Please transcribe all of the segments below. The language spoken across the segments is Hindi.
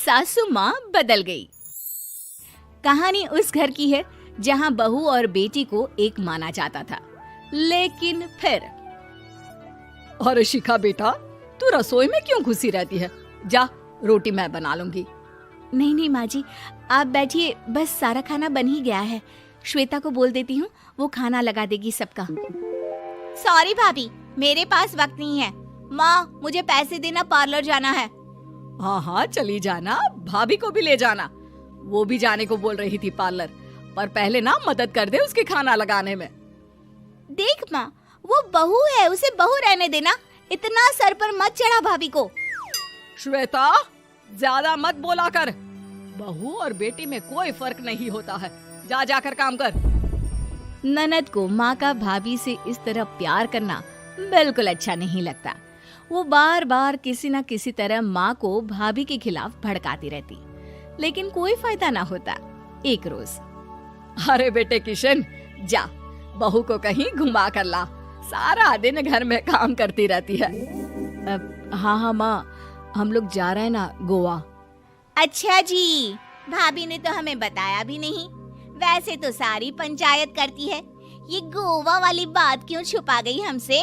सासू माँ बदल गई। कहानी उस घर की है जहाँ बहू और बेटी को एक माना जाता था, लेकिन फिर अरे शिखा बेटा, तू रसोई में क्यों घुसी रहती है? जा, रोटी मैं बना लूंगी। नहीं नहीं माँ जी, आप बैठिए, बस सारा खाना बन ही गया है। श्वेता को बोल देती हूँ, वो खाना लगा देगी सबका। सॉरी भाभी, मेरे पास वक्त नहीं है। माँ, मुझे पैसे देना, पार्लर जाना है। हाँ हाँ चली जाना, भाभी को भी ले जाना। वो भी जाने को बोल रही थी पार्लर, पर पहले ना मदद कर दे उसके खाना लगाने में। देख माँ, वो बहू है, उसे बहू रहने देना, इतना सर पर मत चढ़ा भाभी को। श्वेता, ज्यादा मत बोला कर। बहू और बेटी में कोई फर्क नहीं होता है। जा जाकर काम कर। ननद को माँ का भाभी से इस तरह प्यार करना बिल्कुल अच्छा नहीं लगता। वो बार बार किसी न किसी तरह माँ को भाभी के खिलाफ भड़काती रहती, लेकिन कोई फायदा ना होता। एक रोज, अरे बेटे किशन, जा बहू को कहीं घुमा कर ला, सारा दिन घर में काम करती रहती है। हाँ हाँ माँ, हम लोग जा रहे हैं ना गोवा। अच्छा जी, भाभी ने तो हमें बताया भी नहीं। वैसे तो सारी पंचायत करती है, ये गोवा वाली बात क्यों छुपा गई हमसे?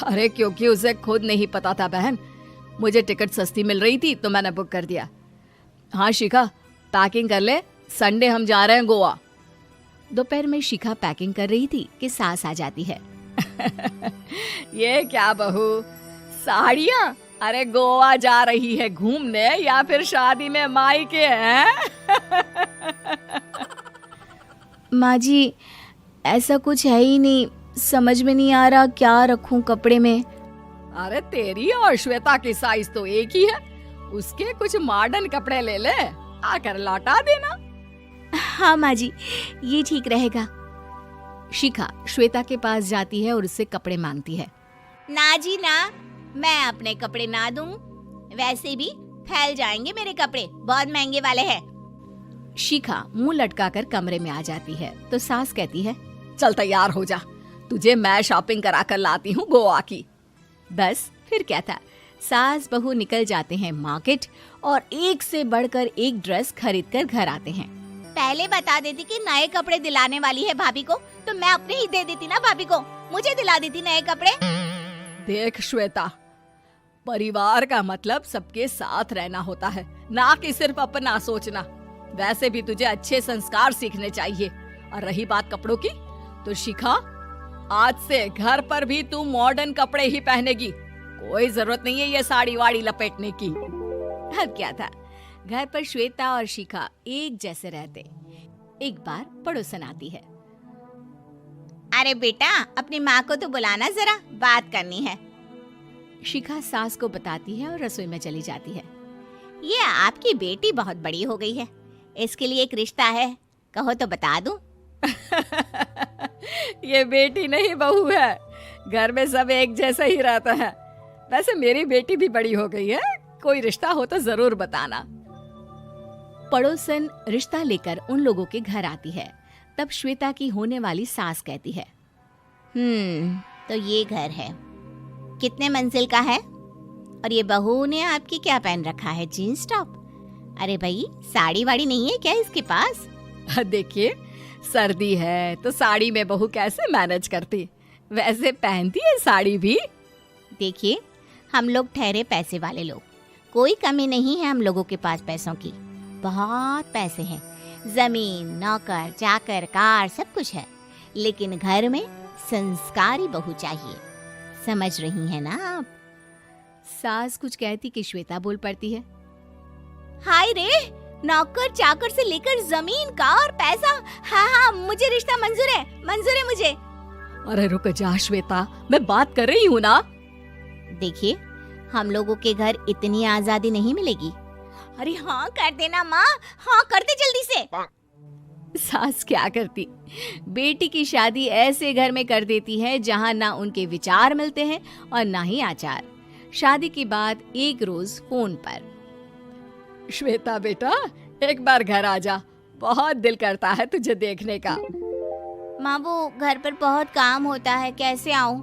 अरे क्योंकि उसे खुद नहीं पता था बहन। मुझे टिकट सस्ती मिल रही थी तो मैंने बुक कर दिया। हाँ शिखा, पैकिंग कर ले, संडे हम जा रहे हैं गोवा। दोपहर में शिखा पैकिंग कर रही थी कि सास आ जाती है। ये क्या बहू, साड़ियाँ? अरे गोवा जा रही है घूमने या फिर शादी में मायके हैं? माँ जी, ऐसा कुछ है ही नहीं, समझ में नहीं आ रहा क्या रखूं कपड़े में। अरे तेरी और श्वेता की साइज तो एक ही है, उसके कुछ मॉडर्न कपड़े ले ले, आकर लौटा देना। हाँ माँ जी, ये ठीक रहेगा। शिखा श्वेता के पास जाती है और उससे कपड़े मांगती है। ना जी ना, मैं अपने कपड़े ना दूं, वैसे भी फैल जाएंगे मेरे कपड़े, बहुत महंगे वाले हैं। शिखा मुंह लटकाकर कमरे में आ जाती है तो सास कहती है, चल तैयार हो जा, तुझे मैं शॉपिंग करा कर लाती हूँ गोवा की। बस फिर क्या था, सास बहू निकल जाते हैं मार्केट और एक से बढ़कर एक ड्रेस खरीद कर घर आते हैं। पहले बता देती कि नए कपड़े दिलाने वाली है भाभी को, तो मैं अपने ही दे देती ना भाभी को, मुझे दिला देती नए कपड़े। देख श्वेता, परिवार का मतलब सबके साथ रहना होता है, ना कि सिर्फ अपना सोचना। वैसे भी तुझे अच्छे संस्कार सीखने चाहिए। और रही बात कपड़ों की, तो शिखा, आज से घर पर भी तू मॉडर्न कपड़े ही पहनेगी। कोई जरूरत नहीं है ये साड़ी वाड़ी लपेटने की। अब क्या था, घर पर श्वेता और शिखा एक जैसे रहते। एक बार पड़ोसन आती है। अरे बेटा, अपनी माँ को तो बुलाना जरा, बात करनी है। शिखा सास को बताती है और रसोई में चली जाती है। ये आपकी बेटी बहुत बड़ी हो गई है, इसके लिए एक रिश्ता है, कहो तो बता दूं। ये बेटी नहीं बहू है, घर में सब एक जैसा ही रहता है। वैसे मेरी बेटी भी बड़ी हो गई है, कोई रिश्ता हो तो जरूर बताना। पड़ोसन रिश्ता लेकर उन लोगों के घर आती है। तब श्वेता की होने वाली सास कहती है, तो ये घर है, कितने मंजिल का है? और ये बहू ने आपकी क्या पहन रखा है, जीन्स टॉप? अरे भाई, साड़ी वाड़ी नहीं है क्या इसके पास? देखिए, सर्दी है तो साड़ी में बहू कैसे मैनेज करती, वैसे पहनती है साड़ी भी। देखिए, हम लोग ठहरे पैसे वाले लोग, कोई कमी नहीं है हम लोगों के पास पैसों की, बहुत पैसे हैं, जमीन, नौकर चाकर, कार, सब कुछ है, लेकिन घर में संस्कारी बहू चाहिए। समझ रही हैं ना आप? सास कुछ कहती कि श्वेता बोल पड़ती है, हाय रे, नौकर चाकर से लेकर जमीन, कार, पैसा, हाँ, मुझे रिश्ता मंजूर है मुझे। अरे रुक जा श्वेता, मैं बात कर रही हूँ ना। देखिए, हम लोगों के घर इतनी आजादी नहीं मिलेगी। अरे हाँ कर देना माँ, हाँ कर दे जल्दी से। सास क्या करती, बेटी की शादी ऐसे घर में कर देती है जहाँ ना उनके विचार मिलते हैं और ना ही आचार। शादी के बाद एक रोज फोन पर, श्वेता बेटा, एक बार घर आ जा, बहुत दिल करता है तुझे देखने का। माँ, वो घर पर बहुत काम होता है, कैसे आऊँ?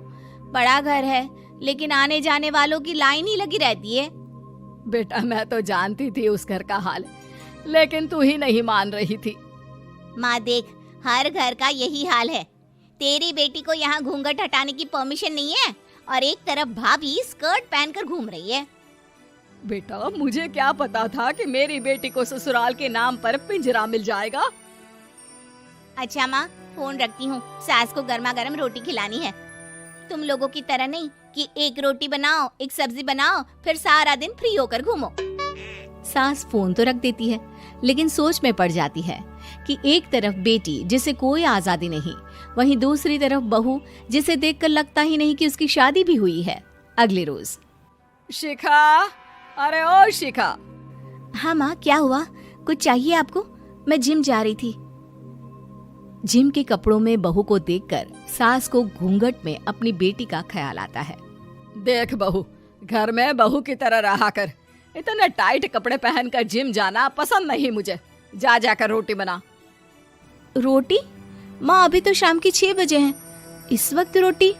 बड़ा घर है, लेकिन आने जाने वालों की लाइन ही लगी रहती है। बेटा मैं तो जानती थी उस घर का हाल, लेकिन तू ही नहीं मान रही थी। माँ देख, हर घर का यही हाल है। तेरी बेटी को यहाँ घूंघट हटाने की परमिशन नहीं है और एक तरफ भाभी स्कर्ट पहनकर घूम रही है। बेटा मुझे क्या पता था कि मेरी बेटी को ससुराल के नाम पर पिंजरा मिल जाएगा। अच्छा माँ, फोन रखती हूँ, सास को गर्मा गर्म रोटी खिलानी है। तुम लोगों की तरह नहीं कि एक रोटी बनाओ, एक सब्जी बनाओ, फिर सारा दिन फ्री होकर घूमो। सास फोन तो रख देती है, लेकिन सोच में पड़ जाती है कि एक तरफ बेटी जिसे कोई आजादी नहीं, वहीं दूसरी तरफ बहू जिसे देखकर लगता ही नहीं कि उसकी शादी भी हुई है। अगले रोज। शिखा, अरे ओ शिखा। हाँ माँ, क्या हुआ? कुछ चाहिए आपको? मैं जिम जा रही थी। जिम के कपड़ों में बहू को देखकर सास को घूंघट में अपनी बेटी का ख्याल आता है। देख बहू, घर में बहू की तरह रहा कर। इतने टाइट कपड़े पहनकर जिम जाना पसंद नहीं मुझे। जा जाकर रोटी बना। रोटी? माँ अभी तो शाम की 6 बजे हैं, इस वक्त रोटी?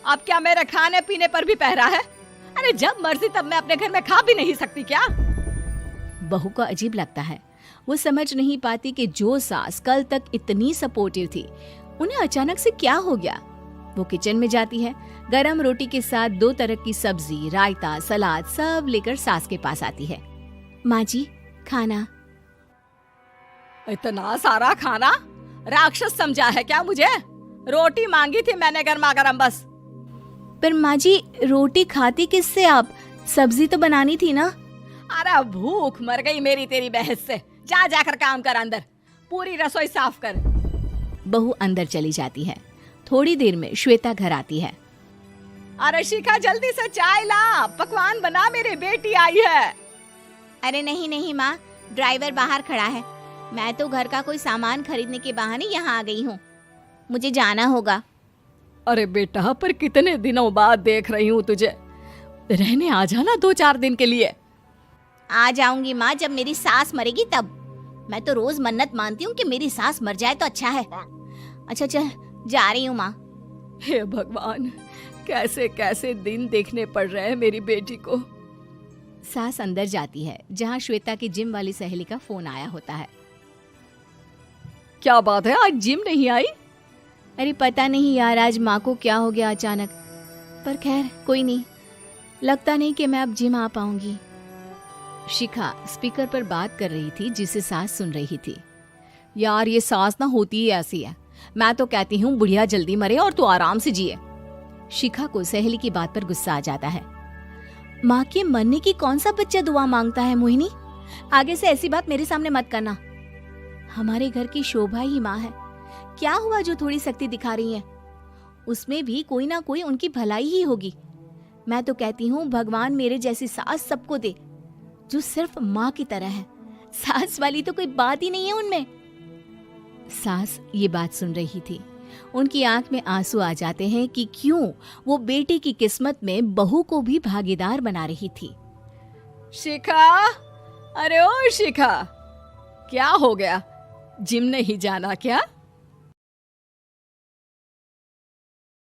अब क्या मेरे खाने पीने पर भी पहरा है? अरे जब मर्जी तब मैं अपने घर में खा भी नहीं सकती क्या? बहू को अजीब लगता है। वो समझ नहीं पाती कि जो सास कल तक इतनी सपोर्टिव थी, उन्हें अचानक से क्या हो गया। वो किचन में जाती है, गरम रोटी के साथ 2 तरह की सब्जी, रायता, सलाद सब लेकर सास के पास आती है। माँ जी, खाना। इतना सारा खाना? राक्षस समझा है क्या मुझे? रोटी मांगी थी मैंने गर्मा गर्म बस। पर माँ जी, रोटी खाती किससे आप? सब्जी तो बनानी थी ना। अरे भूख मर गई मेरी तेरी बहस से। जा जाकर काम कर, अंदर पूरी रसोई साफ कर। बहू अंदर चली जाती है। थोड़ी देर में श्वेता घर आती है। अरे शिखा जल्दी से चाय ला, पकवान बना, मेरी बेटी आई है। अरे नहीं नहीं माँ, ड्राइवर बाहर खड़ा है। मैं तो घर का कोई सामान खरीदने के बहाने यहाँ आ गई हूँ, मुझे जाना होगा। अरे बेटा, पर कितने दिनों बाद देख रही हूँ तुझे, रहने आ जाना 2-4 दिन के लिए। आ जाऊंगी माँ, जब मेरी सास मरेगी तब। मैं तो रोज मन्नत मानती हूँ कि मेरी सास मर जाए तो अच्छा है। अच्छा चल, जा रही हूँ माँ। हे भगवान, कैसे कैसे दिन देखने पड़ रहे हैं मेरी बेटी को। सास अंदर जाती है, जहाँ श्वेता की जिम वाली सहेली का फोन आया होता है। क्या बात है, आज जिम नहीं आई? अरे पता नहीं यार, आज माँ को क्या हो गया अचानक। पर खैर कोई नहीं, लगता नहीं कि मैं अब जिम आ पाऊंगी। शिखा स्पीकर पर बात कर रही थी, जिसे सास सुन रही थी। यार ये सास ना होती ही ऐसी है। मैं तो कहती हूँ बुढ़िया जल्दी मरे और तू आराम से जिए। शिखा को सहेली की बात पर गुस्सा आ जाता है। माँ के मरने की कौन सा बच्चा दुआ मांगता है मोहिनी? आगे से ऐसी बात मेरे सामने मत करना। हमारे घर की शोभा ही माँ है। क्या हुआ जो थोड़ी सख्ती दिखा रही है? उसमें भी कोई ना कोई उनकी भलाई ही होगी। मैं तो कहती हूँ भगवान मेरे जैसी सास सबको दे, जो सिर्फ माँ की तरह है। सास वाली तो कोई बात ही नहीं है उनमें। सास ये बात सुन रही थी। उनकी आंख में आंसू आ जाते हैं कि क्यों वो बेटी की किस्मत में बहू को भी भागीदार बना रही थी। शिखा, अरे ओ शिखा, क्या हो गया? जिम नहीं जाना क्या?